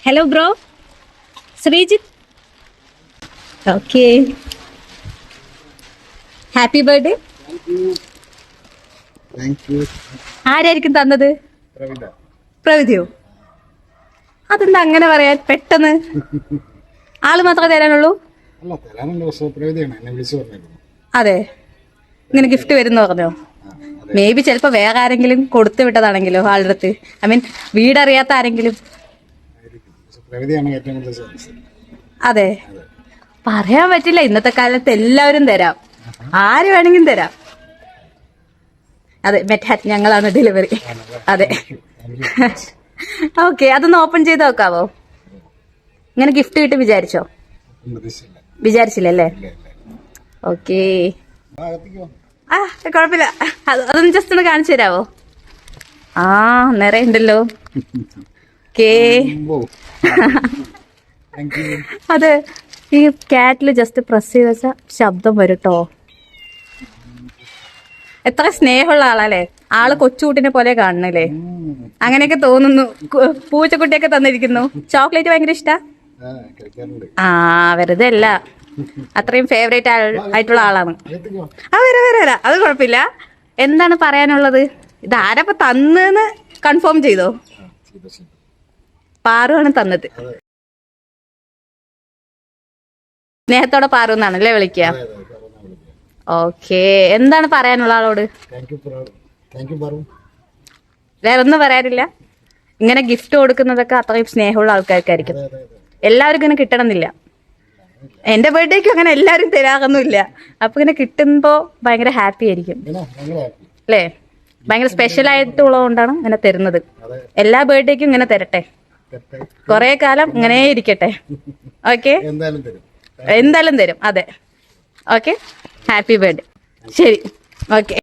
Hello bro, Sreejith. Okay, happy birthday. ആരായിരിക്കും തന്നത്? പ്രവിധിയോ? അതെന്താ അങ്ങനെ പറയാൻ പെട്ടെന്ന്? ആള് മാത്രമേ തരാനുള്ളൂ? അതെ, ഇങ്ങനെ ഗിഫ്റ്റ് വരുന്ന പറഞ്ഞോ? മേ ബി ചിലപ്പോ വേറെ ആരെങ്കിലും കൊടുത്തു വിട്ടതാണെങ്കിലോ ആളുടെ അടുത്ത്. ഐ മീൻ വീടറിയാത്ത ആരെങ്കിലും. അതെ, പറയാൻ പറ്റില്ല. ഇന്നത്തെ കാലത്ത് എല്ലാവരും തരാം, ആര് വേണമെങ്കിലും തരാം. അതെ, മെറ്റ്ഹാറ്റ് ഞങ്ങളാണ് ഡെലിവറി. അതെ. ഓക്കെ, അതൊന്ന് ഓപ്പൺ ചെയ്ത് നോക്കാവോ? ഇങ്ങനെ ഗിഫ്റ്റ് കിട്ടും വിചാരിച്ചോ? വിചാരിച്ചില്ലല്ലേ? ഓക്കേ. ആ, കുഴപ്പമില്ല. അതൊന്ന് ജസ്റ്റ് ഒന്ന് കാണിച്ചു തരാവോ? ആ, നിറയെ ഉണ്ടല്ലോ. ഓക്കേ. അതെ, ഈ കാറ്റില് ജസ്റ്റ് പ്രസ് ചെയ്ത് വെച്ച ശബ്ദം വരട്ടോ. എത്ര സ്നേഹമുള്ള ആളല്ലേ. ആള് കൊച്ചുകുട്ടിനെ പോലെ കാണണല്ലേ, അങ്ങനെയൊക്കെ തോന്നുന്നു. പൂച്ചക്കുട്ടിയൊക്കെ തന്നിരിക്കുന്നു. ചോക്ലേറ്റ് ഭയങ്കര ഇഷ്ടാ? ആ, വെറുതെ അല്ല, അത്രയും ഫേവറേറ്റ് ആയിട്ടുള്ള ആളാണ്. വരാ, അത് കുഴപ്പമില്ല. എന്താണ് പറയാനുള്ളത്? ഇത് ആരപ്പ തന്നെന്ന് കൺഫേം ചെയ്തോ? പാറുവാണ് തന്നത്. സ്നേഹത്തോടെ പാറു എന്നാണല്ലേ വിളിക്കുക? ഓക്കെ, എന്താണ് പറയാനുള്ള ആളോട്? വേറെ ഒന്നും പറയാനില്ല. ഇങ്ങനെ ഗിഫ്റ്റ് കൊടുക്കുന്നതൊക്കെ അത്രയും സ്നേഹമുള്ള ആൾക്കാർക്കായിരിക്കും. എല്ലാവർക്കും ഇങ്ങനെ കിട്ടണമെന്നില്ല. എന്റെ ബർത്ത്ഡേക്കും അങ്ങനെ എല്ലാവരും തരാറൊന്നുമില്ല. അപ്പൊ ഇങ്ങനെ കിട്ടുമ്പോ ഭയങ്കര ഹാപ്പി ആയിരിക്കും അല്ലേ? ഭയങ്കര സ്പെഷ്യൽ ആയിട്ടുള്ളതുകൊണ്ടാണ് ഇങ്ങനെ തരുന്നത്. എല്ലാ ബർത്ത്ഡേക്കും ഇങ്ങനെ തരട്ടെ, കുറെ കാലം ഇങ്ങനെ ഇരിക്കട്ടെ. ഓക്കെ, എന്തായാലും തരും. അതെ, ഓക്കെ. Happy birthday. ശരി, ഓക്കെ.